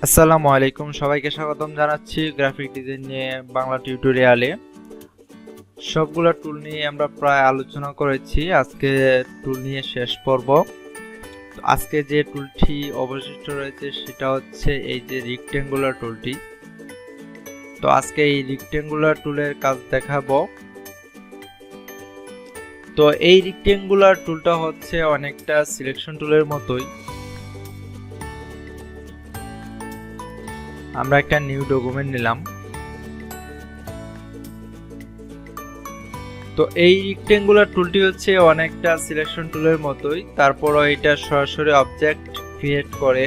আসসালামু আলাইকুম, সবাইকে স্বাগতম জানাচ্ছি গ্রাফিক ডিজাইন নিয়ে বাংলা টিউটোরিয়ালে। সবগুলা টুল নিয়ে আমরা প্রায় আলোচনা করেছি। আজকে টুল নিয়ে শেষ পর্ব। আজকে যে টুলটি অবশিষ্ট রয়েছে সেটা হচ্ছে এই যে রেক্ট্যাঙ্গুলার টুলটি। তো আজকে এই রেক্ট্যাঙ্গুলার টুলের কাজ দেখাবো। তো এই রেক্ট্যাঙ্গুলার টুলটা হচ্ছে অনেকটা সিলেকশন টুলের মতোই। আমরা একটা নিউ ডকুমেন্ট নিলাম। তো এই রেক্ট্যাঙ্গুলার টুলটি হচ্ছে অনেকটা সিলেকশন টুলের মতোই, তারপরও এটা সরাসরি অবজেক্ট ক্রিয়েট করে।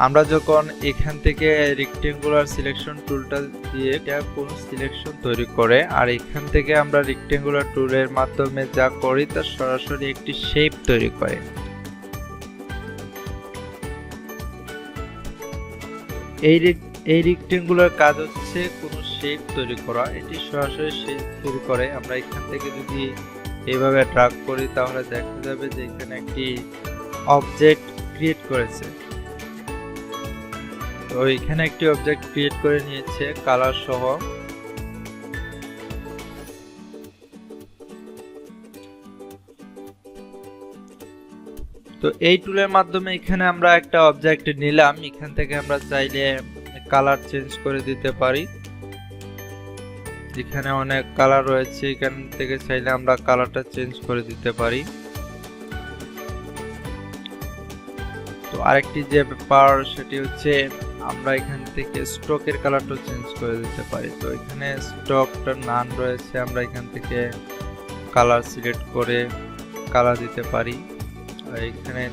আমরা যখন এখান থেকে রেক্ট্যাঙ্গুলার সিলেকশন টুলটা দিয়ে এটা কোনো সিলেকশন তৈরি করে, আর এখান থেকে আমরা রেক্ট্যাঙ্গুলার টুলের মাধ্যমে যা করি তা সরাসরি একটি শেপ তৈরি করে। এই রেক্ট্যাঙ্গুলার কাজ হচ্ছে কোনো শেপ তৈরি করা। এটি সরাসরি শেপ তৈরি করে। আমরা এখান থেকে যদি এইভাবে ড্র্যাগ করি তাহলে দেখা যাবে যে এখানে একটি অবজেক্ট ক্রিয়েট করেছে। তো এখানে একটি অবজেক্ট ক্রিয়েট করে নিয়েছে কালার সহ। তো এই টুলের মাধ্যমে এখানে আমরা একটা অবজেক্ট নিলাম, এখান থেকে আমরা চাইলে কালার চেঞ্জ করে দিতে পারি। এখানে অনেক কালার রয়েছে, এখান থেকে চাইলে আমরা কালারটা চেঞ্জ করে দিতে পারি। তো আরেকটি যে ব্যাপার সেটি হচ্ছে আমরা এখান থেকে স্ট্রোকের কালারটা চেঞ্জ করে দিতে পারি। তো এখানে স্ট্রোকটা নান রয়েছে, আমরা এখান থেকে কালার সিলেক্ট করে কালার দিতে পারি। আর এখানে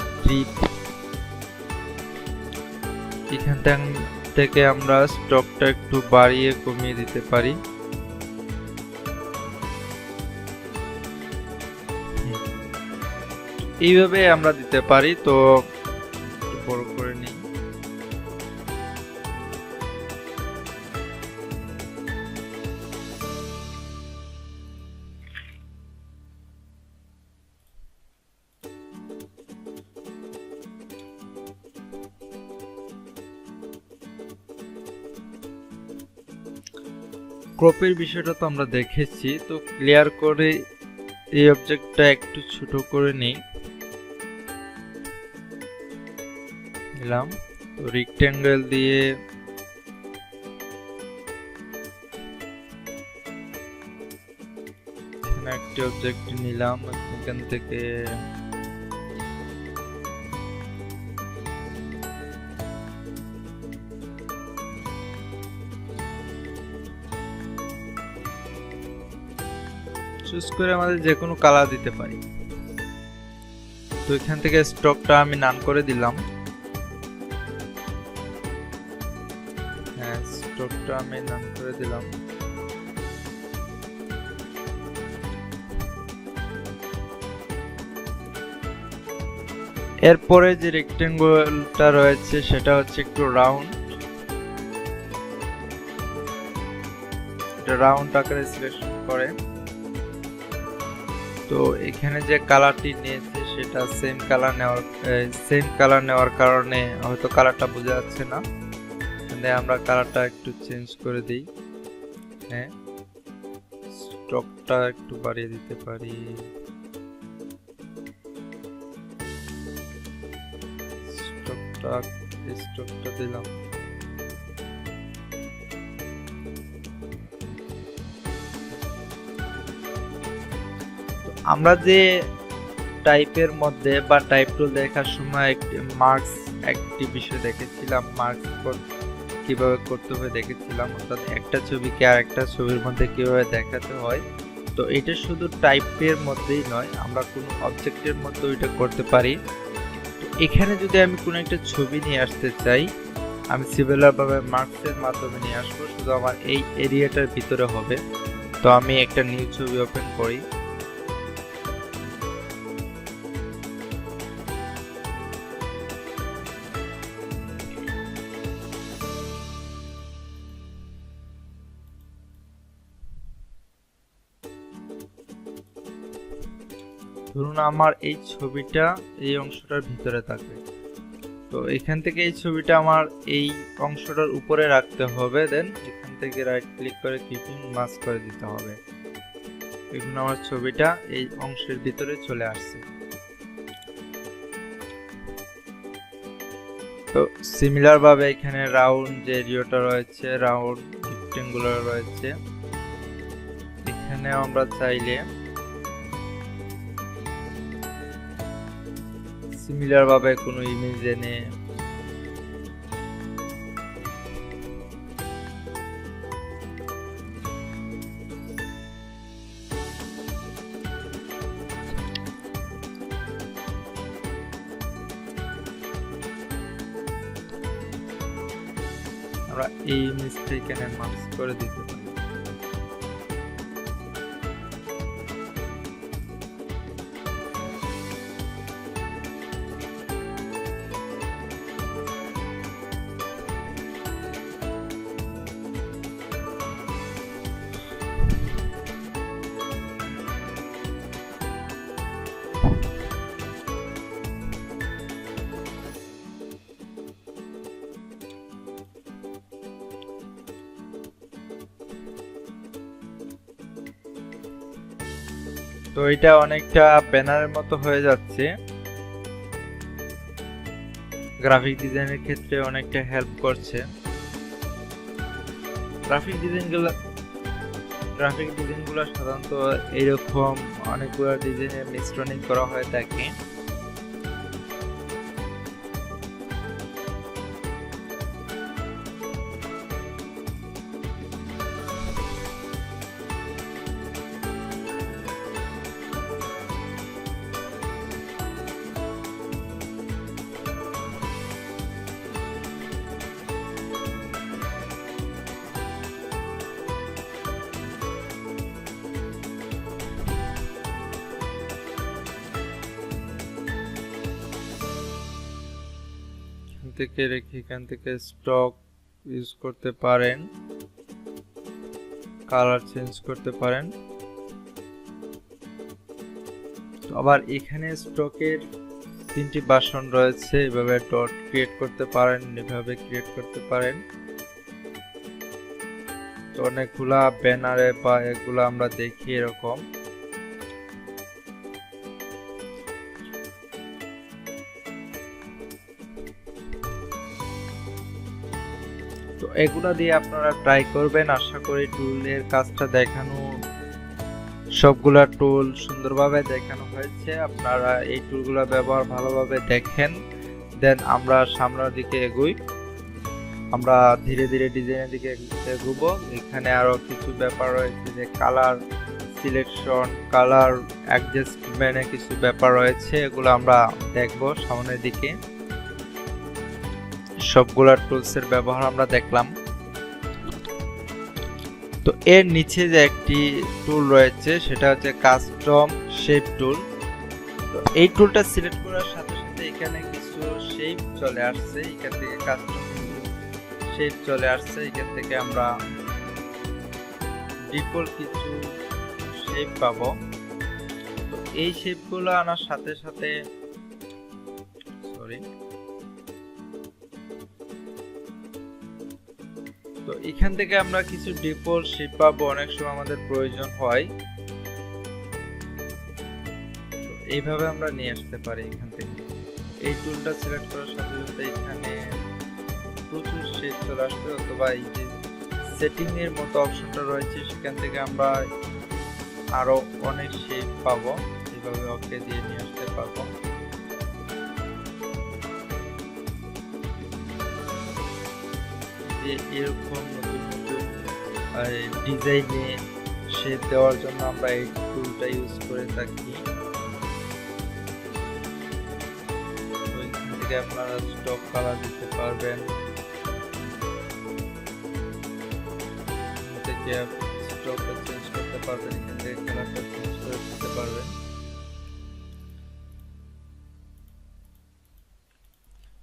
এখান থেকে আমরা স্ট্রোকটা একটু বাড়িয়ে কমিয়ে দিতে পারি। এইভাবে আমরা দিতে পারি। তো বড় করে নিই। ক্রপের বিষয়টা তো আমরা দেখেছি। তো ক্লিয়ার করে এই অবজেক্টটা একটু ছোট করে নিই। নিলাম। তো রেক্ট্যাঙ্গেল দিয়ে এখানে একটা অবজেক্ট নিলাম, এখান থেকে চুজ করে আমাদের যে কোনো কালার দিতে পারি। তো এখান থেকে স্ট্রোকটা আমি নান করে দিলাম। হ্যাঁ, স্ট্রোকটা আমি নান করে দিলাম। এরপরে যে রেক্ট্যাঙ্গেলটা রয়েছে সেটা হচ্ছে একটু রাউন্ড। এটা রাউন্ড আকারে সিলেকশন করে। তো এখানে যে কালারটি নিয়েছে সেটা সেম কালার নেওয়ার কারণে হয়তো কালারটা বোঝা যাচ্ছে না। আমরা কালারটা একটু চেঞ্জ করে দিই। হ্যাঁ, স্ট্রোকটা একটু বাড়িয়ে দিতে পারি। স্ট্রোকটা দিলাম। আমরা যে টাইপের মধ্যে বা টাইপ টুল দেখার সময় একটি বিষয় দেখেছিলাম, মার্কস কিভাবে করতে হবে দেখেছিলাম, অর্থাৎ একটা ছবিকে আর একটা ছবির মধ্যে কিভাবে দেখাতে হয়। তো এটা শুধু টাইপের মধ্যেই নয়, আমরা কোনো অবজেক্টের মধ্যে এটা করতে পারি। তো এখানে যদি আমি কোনো একটা ছবি নিয়ে আসতে চাই, আমি সিমিলার ভাবে মার্কসের মাধ্যমে নিয়ে আসবো, শুধু আমার এই এরিয়াটার ভিতরে হবে। তো আমি একটা নিউ ছবি ওপেন করি। ধরুন আমার এই ছবিটা এই অংশটার ভিতরে থাকবে। তো এখান থেকে এই ছবিটা আমার এই অংশটার উপরে রাখতে হবে, দেন এখান থেকে রাইট ক্লিক করে কিপিং মাস্ক করে দিতে হবে। এখন আমার ছবিটা এই অংশের ভিতরে চলে আসছে। তো সিমিলার ভাবে এখানে রাউন্ড যে এরিয়াটা রয়েছে, রাউন্ড রেক্ট্যাঙ্গুলার রয়েছে, এখানে আমরা চাইলে সিমিলার ভাবে কোনো ইমেজ এনে আমরা এই ইমেজটা এখানে মাস্ক করে দিতে পারি। তো এটা অনেকটা ব্যানারের মতো হয়ে যাচ্ছে, গ্রাফিক ডিজাইনের ক্ষেত্রে অনেকটা হেল্প করছে। গ্রাফিক ডিজাইনগুলো সাধারণত এরকম অনেকগুলো ডিজাইনের মিশ্রণই করা হয়ে থাকে। থেকে রেখে এখান থেকে স্টক ইউজ করতে পারেন, কালার চেঞ্জ করতে পারেন। আবার এখানে স্টকের 3টি ভার্সন রয়েছে, এভাবে ডট ক্রিয়েট করতে পারেন, এভাবে ক্রিয়েট করতে পারেন। তো অনেকগুলা ব্যানারে বা এগুলো আমরা দেখি এরকম। তো এগুলা দিয়ে আপনারা ট্রাই করবেন, আশা করি টুলের কাজটা দেখানো, সবগুলা টুল সুন্দরভাবে দেখানো হয়েছে। আপনারা এই টুলগুলা ব্যবহার ভালোভাবে দেখেন, দেন আমরা সামনের দিকে এগোই। আমরা ধীরে ধীরে ডিজাইনের দিকে এগোবো। এখানে আরো কিছু ব্যাপার রয়েছে, যে কালার সিলেকশন, কালার অ্যাডজাস্টমেন্টে কিছু ব্যাপার রয়েছে, এগুলো আমরা দেখবো সামনের দিকে। সবগুলা টুলসের ব্যবহার আমরা দেখলাম। তো এর নিচে যে একটি টুল রয়েছে সেটা হচ্ছে কাস্টম শেপ টুল। তো এই টুলটা সিলেক্ট করার সাথে সাথে এখানে কিছু শেপ চলে আসছে, এখান থেকে কাস্টম শেপ চলে আসছে। এখান থেকে আমরা ডিফল্ট কিছু শেপ পাবো। তো এই শেপগুলো আনার সাথে সাথে তো এখান থেকে আমরা কিছু ডিফল্ট শেপ পাবো, অনেক সময় আমাদের প্রয়োজন হয়। তো এইভাবে আমরা নিয়ে আসতে পারি এখান থেকে। এই টুলটা সিলেক্ট করার সাথে সাথে এখানে প্রচুর শেপ চলে আসবে, অথবা এই যে সেটিং এর মতো অপশনটা রয়েছে সেখান থেকে আমরা আরো অনেক শেপ পাবো, এইভাবে ওকে দিয়ে নিয়ে আসতে পারবো। এরকম নতুন নতুন ডিজাইনে শেপ দেওয়ার জন্য আমরা এই টুলটা ইউজ করে থাকি। এখান থেকে আপনারা স্টক কালার দিতে পারবেন, থেকে স্টকটা চেঞ্জ করতে পারবেন, এখান থেকে কালারটা চেঞ্জ করে দিতে পারবেন।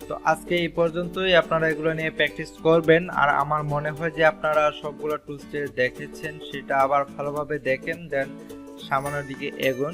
তো আজকে এই পর্যন্তই, আপনারা এগুলো নিয়ে প্র্যাকটিস করবেন। আর আমার মনে হয় যে আপনারা সবগুলো টুলস দেখেছেন, সেটা আবার ভালোভাবে দেখেন, দেন সামনের দিকে এগোন।